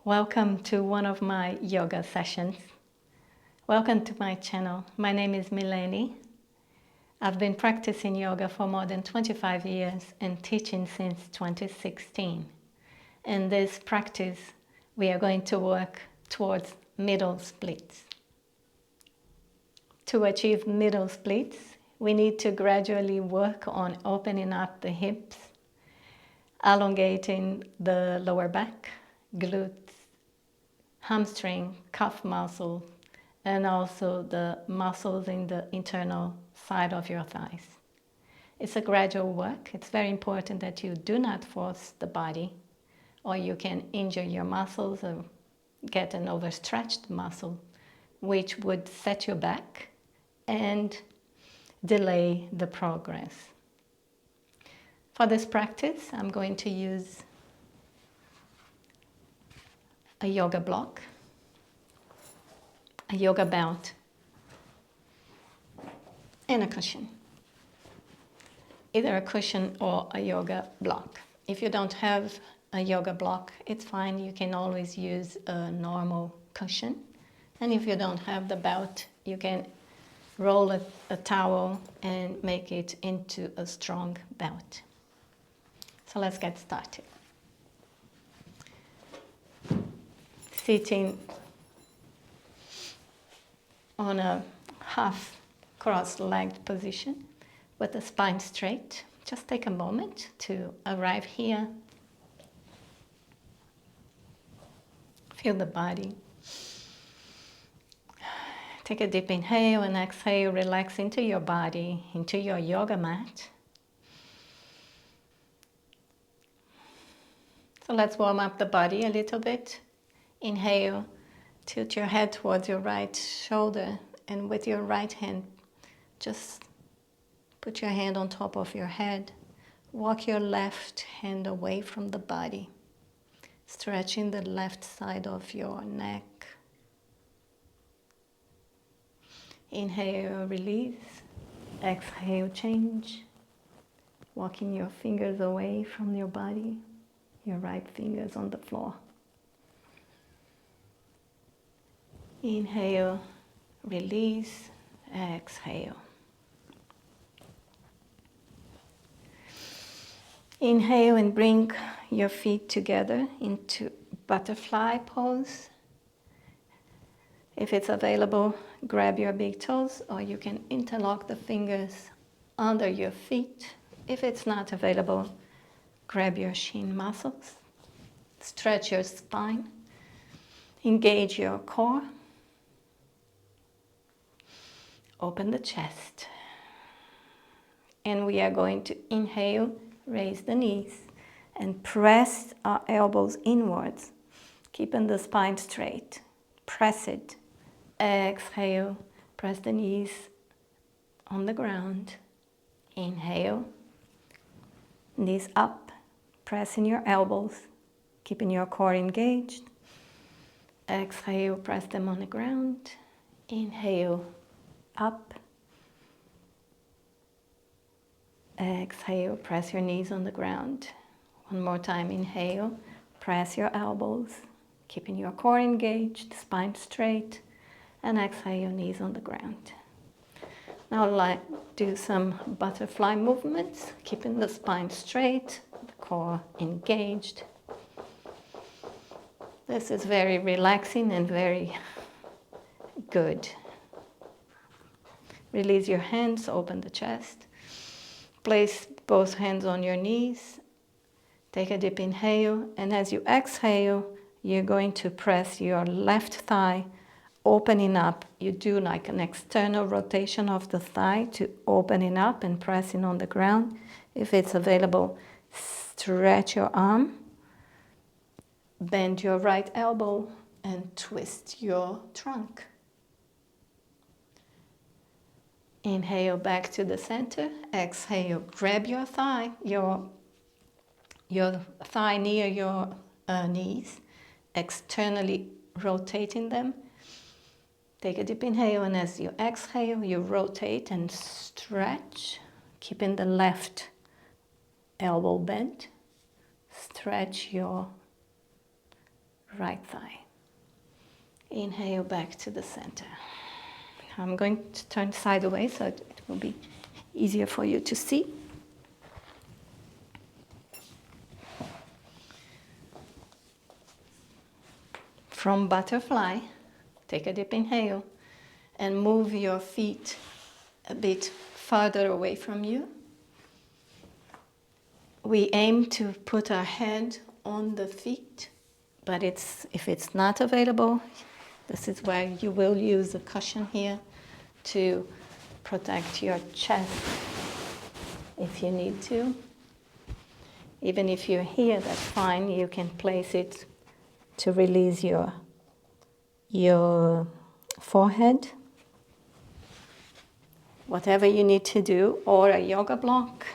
Welcome to one of my yoga sessions. Welcome to my channel. My name is Mileni. I've been practicing yoga for more than 25 years and teaching since 2016. In this practice, we are going to work towards middle splits. To achieve middle splits, we need to gradually work on opening up the hips, elongating the lower back, glutes, hamstring, calf muscle, and also the muscles in the internal side of your thighs. It's a gradual work. It's very important that you do not force the body, or you can injure your muscles or get an overstretched muscle, which would set you back and delay the progress. For this practice, I'm going to use a yoga block, a yoga belt, and a cushion. Either a cushion or a yoga block. If you don't have a yoga block, it's fine. You can always use a normal cushion. And if you don't have the belt, you can roll a towel and make it into a strong belt. So let's get started. Sitting on a half cross-legged position with the spine straight. Just take a moment to arrive here. Feel the body. Take a deep inhale and exhale. Relax into your body, into your yoga mat. So let's warm up the body a little bit. Inhale, tilt your head towards your right shoulder, and with your right hand, just put your hand on top of your head. Walk your left hand away from the body, stretching the left side of your neck. Inhale, release. Exhale, change. Walking your fingers away from your body, your right fingers on the floor. Inhale, release, exhale. Inhale and bring your feet together into butterfly pose. If it's available, grab your big toes, or you can interlock the fingers under your feet. If it's not available, grab your shin muscles. Stretch your spine. Engage your core. Open the chest. And we are going to inhale, raise the knees, and press our elbows inwards, keeping the spine straight. Press it. Exhale, press the knees on the ground. Inhale, knees up, pressing your elbows, keeping your core engaged. Exhale, press them on the ground. Inhale, up. Exhale, press your knees on the ground. One more time, inhale, press your elbows, keeping your core engaged, spine straight, and exhale, knees on the ground. Now let's do some butterfly movements, keeping the spine straight, the core engaged. This is very relaxing and very good. Release your hands, open the chest. Place both hands on your knees. Take a deep inhale, and as you exhale, you're going to press your left thigh, opening up. You do like an external rotation of the thigh to opening up and pressing on the ground. If it's available, stretch your arm, bend your right elbow, and twist your trunk. Inhale back to the center. Exhale, grab your thigh, your thigh near your knees, externally rotating them. Take a deep inhale, and as you exhale, you rotate and stretch, keeping the left elbow bent. Stretch your right thigh. Inhale back to the center. I'm going to turn sideways so it will be easier for you to see. From butterfly, take a deep inhale and move your feet a bit farther away from you. We aim to put our head on the feet, but if it's not available, this is where you will use a cushion here to protect your chest if you need to. Even if you're here, that's fine. You can place it to release your forehead. Whatever you need to do, or a yoga block.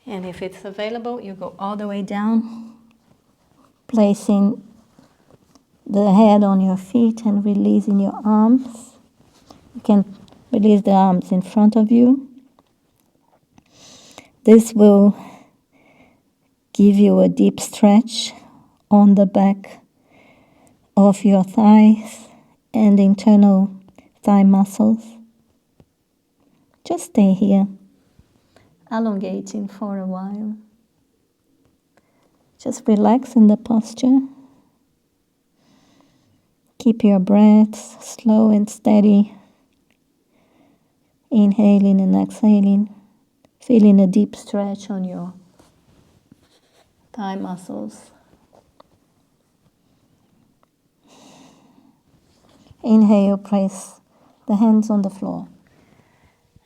And if it's available, you go all the way down, placing the head on your feet and releasing your arms. You can release the arms in front of you. This will give you a deep stretch on the back of your thighs and internal thigh muscles. Just stay here, elongating for a while. Just relax in the posture. Keep your breaths slow and steady. Inhaling and exhaling. Feeling a deep stretch on your thigh muscles. Inhale, place the hands on the floor.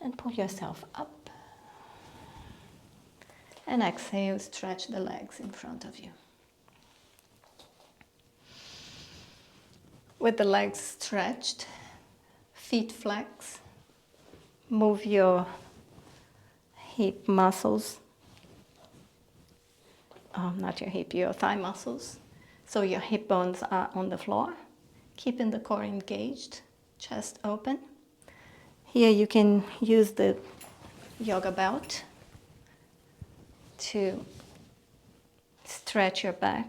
And pull yourself up. And exhale, stretch the legs in front of you. With the legs stretched, feet flex, move your hip muscles, not your hip, your thigh muscles. So your hip bones are on the floor, keeping the core engaged, chest open. Here you can use the yoga belt to stretch your back.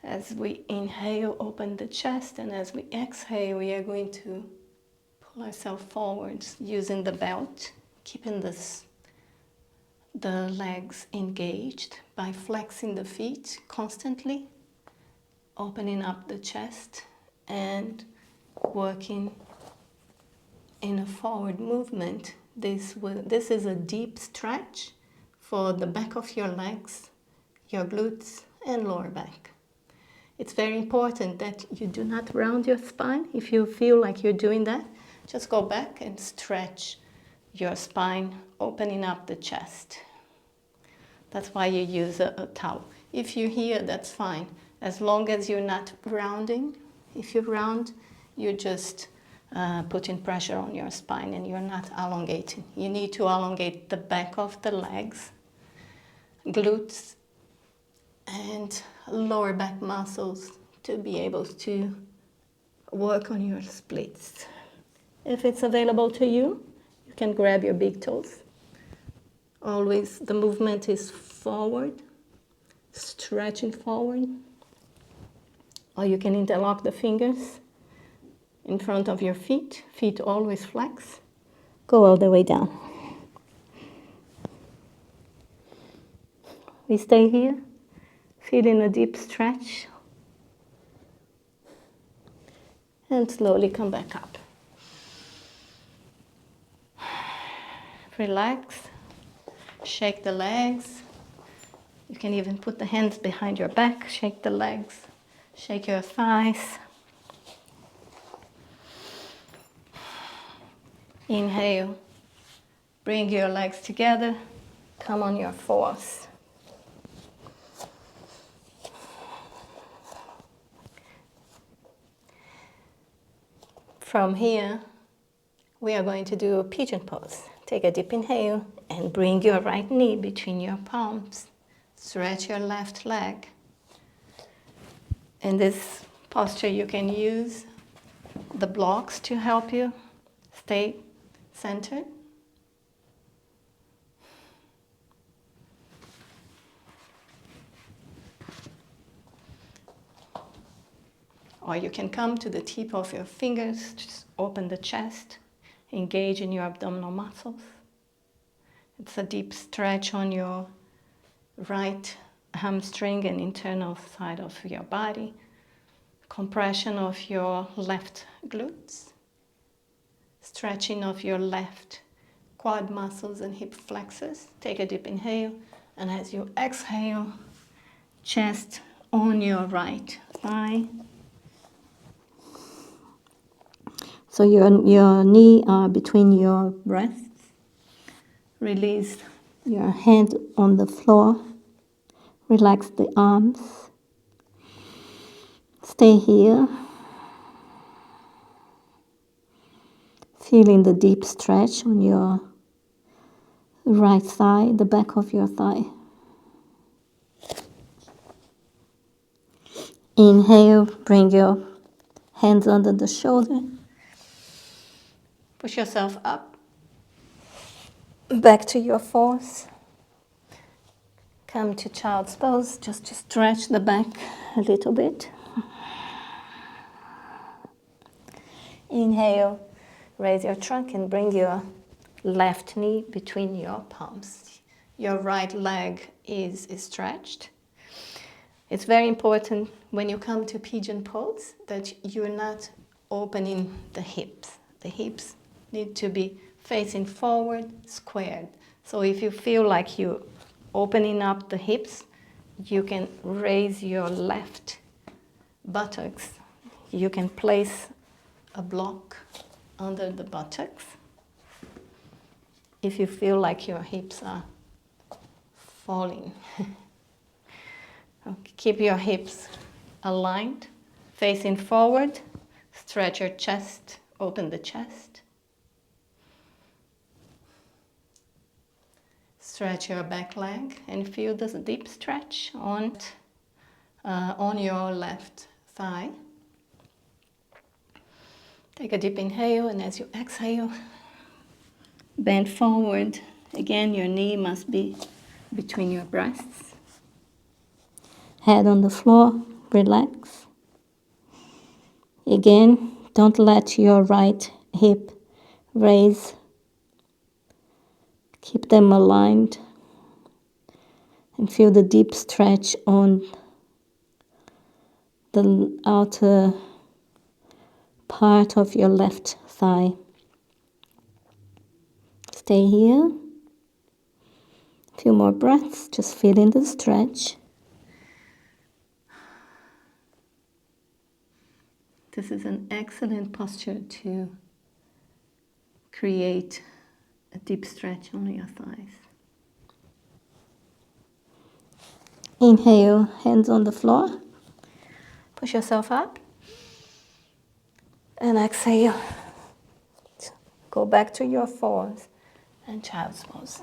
As we inhale, open the chest, and as we exhale, we are going to pull ourselves forwards using the belt, keeping the legs engaged by flexing the feet constantly, opening up the chest and working in a forward movement. This is a deep stretch for the back of your legs, your glutes and lower back. It's very important that you do not round your spine. If you feel like you're doing that, just go back and stretch your spine, opening up the chest. That's why you use a towel. If you're here, that's fine. As long as you're not rounding. If you round, you're just putting pressure on your spine and you're not elongating. You need to elongate the back of the legs, glutes, and lower back muscles to be able to work on your splits. If it's available to you, you can grab your big toes. Always the movement is forward, stretching forward. Or you can interlock the fingers in front of your feet. Feet always flex. Go all the way down. We stay here. Feeling a deep stretch. And slowly come back up. Relax. Shake the legs. You can even put the hands behind your back. Shake the legs. Shake your thighs. Inhale. Bring your legs together. Come on your fours. From here, we are going to do a pigeon pose. Take a deep inhale and bring your right knee between your palms. Stretch your left leg. In this posture, you can use the blocks to help you stay centered. or you can come to the tip of your fingers, just open the chest, engage in your abdominal muscles. It's a deep stretch on your right hamstring and internal side of your body, compression of your left glutes, stretching of your left quad muscles and hip flexors. Take a deep inhale, and as you exhale, chest on your right thigh. So your knee are between your breasts. Release your hand on the floor. Relax the arms. Stay here. Feeling the deep stretch on your right thigh, the back of your thigh. Inhale, bring your hands under the shoulder. Push yourself up. Back to your fours. Come to child's pose, just to stretch the back a little bit. Inhale, raise your trunk and bring your left knee between your palms. Your right leg is stretched. It's very important when you come to pigeon pose that you're not opening the hips. The hips need to be facing forward, squared. So if you feel like you're opening up the hips, you can raise your left buttocks. You can place a block under the buttocks. If you feel like your hips are falling. Okay, keep your hips aligned, facing forward. Stretch your chest, open the chest. Stretch your back leg and feel this deep stretch on your left thigh. Take a deep inhale, and as you exhale, bend forward. Again, your knee must be between your breasts. Head on the floor, relax. Again, don't let your right hip raise. Keep them aligned and feel the deep stretch on the outer part of your left thigh. Stay here. A few more breaths, just feeling the stretch. This is an excellent posture to create a deep stretch on your thighs. Inhale, hands on the floor. Push yourself up. And exhale. Go back to your fours and child's pose.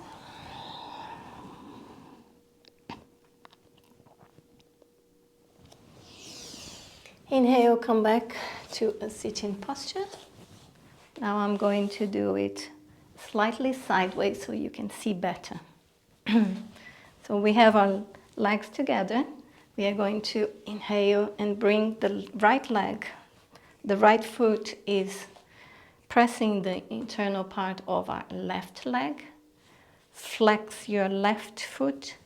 Inhale, come back to a sitting posture. Now I'm going to do it slightly sideways so you can see better. So we have our legs together. We are going to inhale and bring the right leg. The right foot is pressing the internal part of our left leg. Flex your left foot.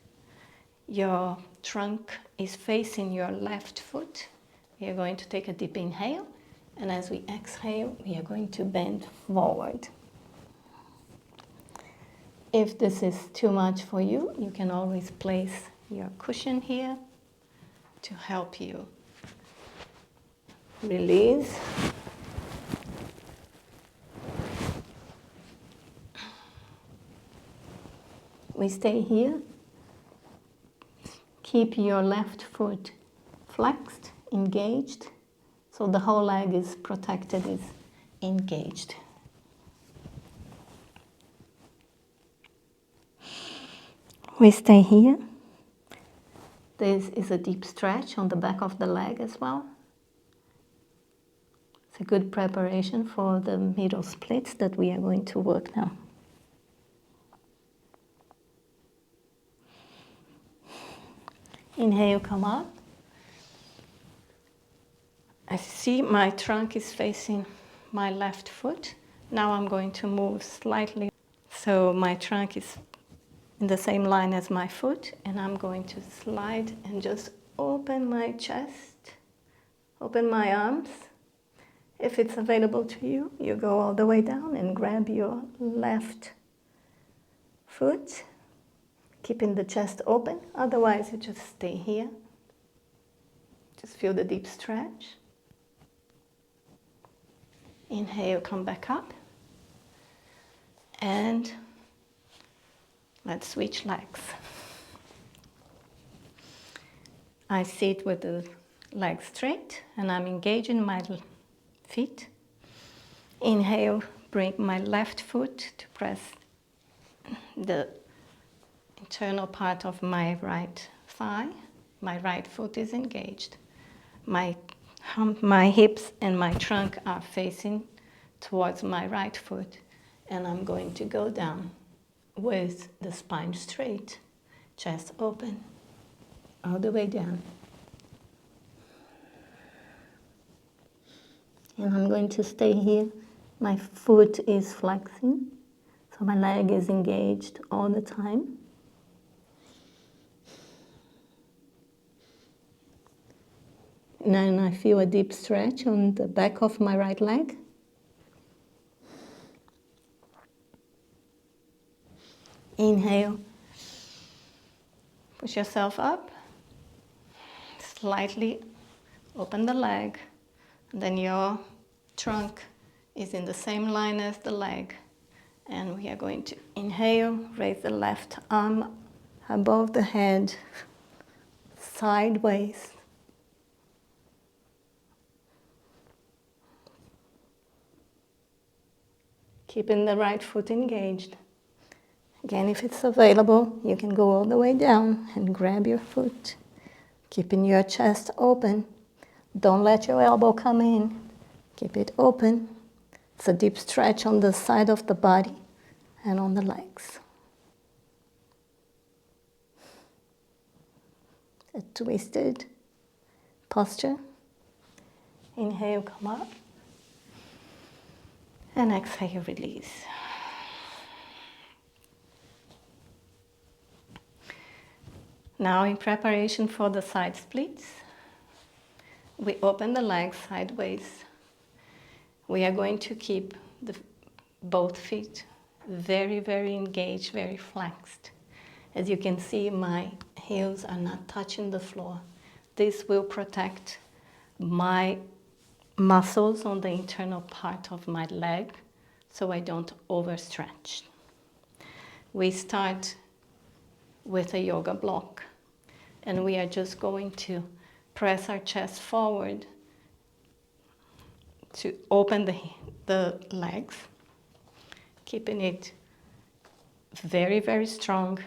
Your trunk is facing your left foot. We are going to take a deep inhale, and as we exhale, we are going to bend forward. If this is too much for you, you can always place your cushion here to help you release. We stay here. Keep your left foot flexed, engaged, so the whole leg is protected, is engaged. We stay here. This is a deep stretch on the back of the leg as well. It's a good preparation for the middle splits that we are going to work now. Inhale, come up. I see my trunk is facing my left foot. Now I'm going to move slightly. So my trunk is in the same line as my foot, and I'm going to slide and just open my chest, open my arms. If it's available to you, you go all the way down and grab your left foot, keeping the chest open. Otherwise, you just stay here. Just feel the deep stretch. Inhale, come back up. And let's switch legs. I sit with the legs straight and I'm engaging my feet. Inhale, bring my left foot to press the internal part of my right thigh. My right foot is engaged. My hips and my trunk are facing towards my right foot, and I'm going to go down with the spine straight, chest open, all the way down. And I'm going to stay here. My foot is flexing, so my leg is engaged all the time. And then I feel a deep stretch on the back of my right leg. Inhale. Push yourself up. Slightly open the leg. And then your trunk is in the same line as the leg. And we are going to inhale, raise the left arm above the head, sideways. Keeping the right foot engaged. Again, if it's available, you can go all the way down and grab your foot, keeping your chest open. Don't let your elbow come in. Keep it open. It's a deep stretch on the side of the body and on the legs. A twisted posture. Inhale, come up. And exhale, release. Now, in preparation for the side splits, we open the legs sideways. We are going to keep both feet very, very engaged, very flexed. As you can see, my heels are not touching the floor. This will protect my muscles on the internal part of my leg so I don't overstretch. We start with a yoga block, and we are just going to press our chest forward to open the legs, keeping it very, very strong.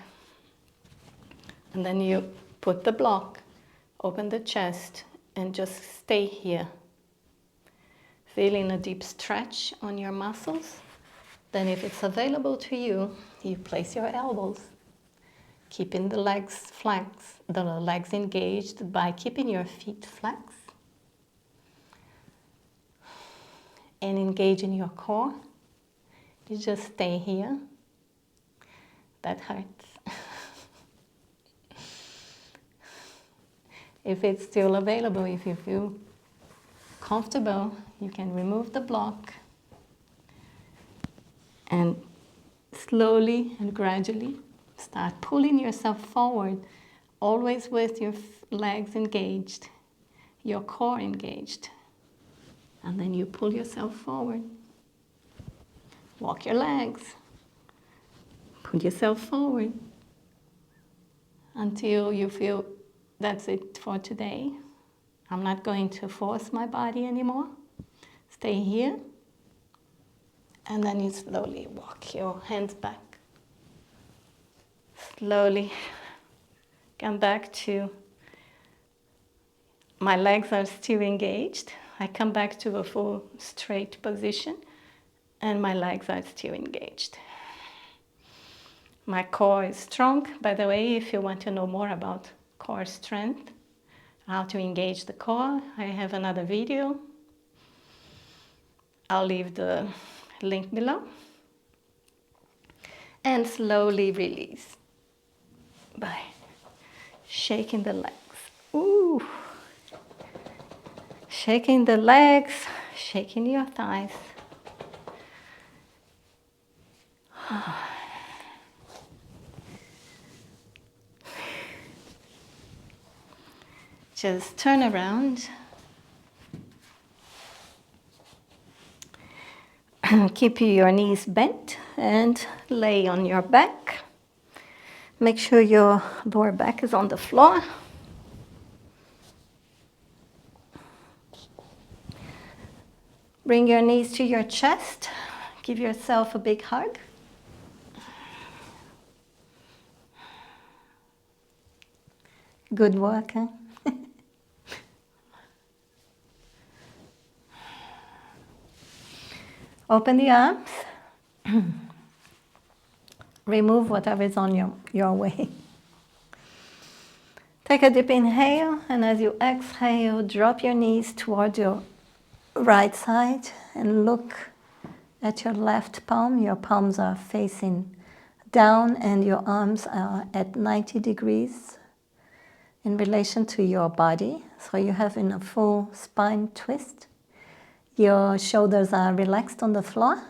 And then you put the block, open the chest, and just stay here. Feeling a deep stretch on your muscles. Then if it's available to you, you place your elbows, keeping the legs flexed, the legs engaged by keeping your feet flexed. And engage in your core. You just stay here. That hurts. If it's still available, if you feel comfortable, you can remove the block and slowly and gradually start pulling yourself forward, always with your legs engaged, your core engaged. And then you pull yourself forward. Walk your legs. Pull yourself forward until you feel that's it for today. I'm not going to force my body anymore. Stay here. And then you slowly walk your hands back. Slowly come back to my legs are still engaged. I come back to a full straight position and my legs are still engaged. My core is strong. By the way, if you want to know more about core strength, how to engage the core. I have another video. I'll leave the link below. And slowly release by shaking the legs. Ooh. Shaking the legs, shaking your thighs. Just turn around. Keep your knees bent and lay on your back. Make sure your lower back is on the floor. Bring your knees to your chest. Give yourself a big hug. Good work, huh? Open the arms. Remove whatever is on your way. Take a deep inhale, and as you exhale, drop your knees toward your right side and look at your left palm. Your palms are facing down and your arms are at 90 degrees in relation to your body. So you're having a full spine twist. Your shoulders are relaxed on the floor.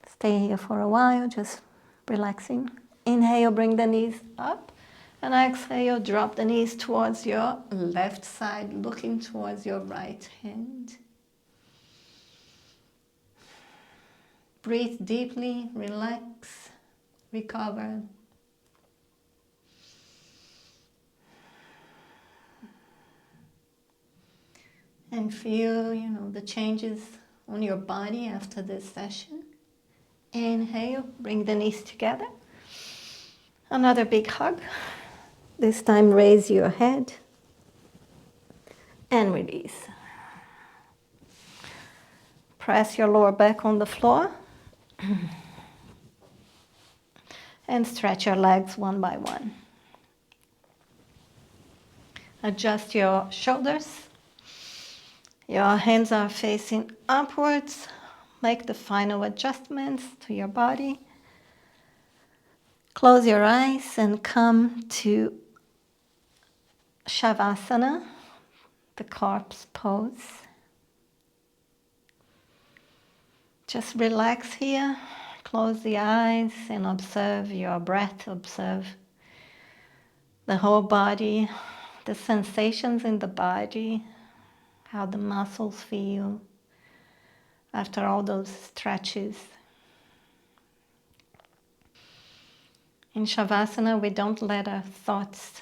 Stay here for a while, just relaxing. Inhale, bring the knees up. And exhale, drop the knees towards your left side, looking towards your right hand. Breathe deeply, relax, recover. And feel, the changes on your body after this session. Inhale, bring the knees together. Another big hug. This time raise your head and release. Press your lower back on the floor and stretch your legs one by one. Adjust your shoulders. Your hands are facing upwards. Make the final adjustments to your body. Close your eyes and come to Shavasana, the corpse pose. Just relax here. Close the eyes and observe your breath. Observe the whole body, the sensations in the body, how the muscles feel after all those stretches. In Shavasana, we don't let our thoughts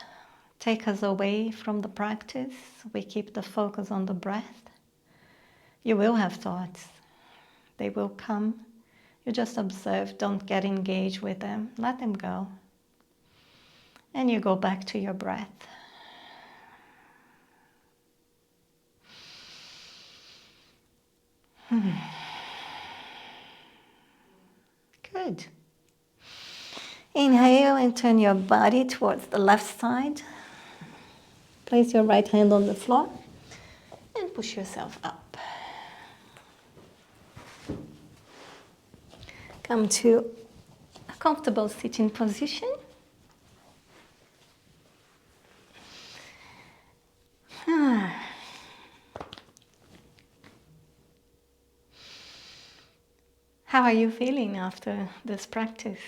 take us away from the practice. We keep the focus on the breath. You will have thoughts. They will come. You just observe, don't get engaged with them. Let them go. And you go back to your breath. Good. Inhale and turn your body towards the left side. Place your right hand on the floor and push yourself up. Come to a comfortable sitting position. How are you feeling after this practice?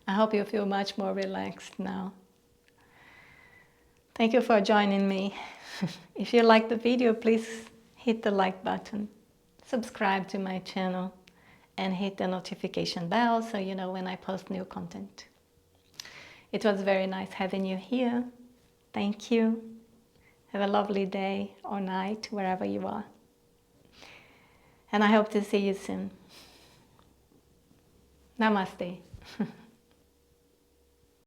I hope you feel much more relaxed now. Thank you for joining me. If you like the video, please hit the like button, subscribe to my channel, and hit the notification bell so you know when I post new content. It was very nice having you here. Thank you. Have a lovely day or night, wherever you are. And I hope to see you soon. Namaste.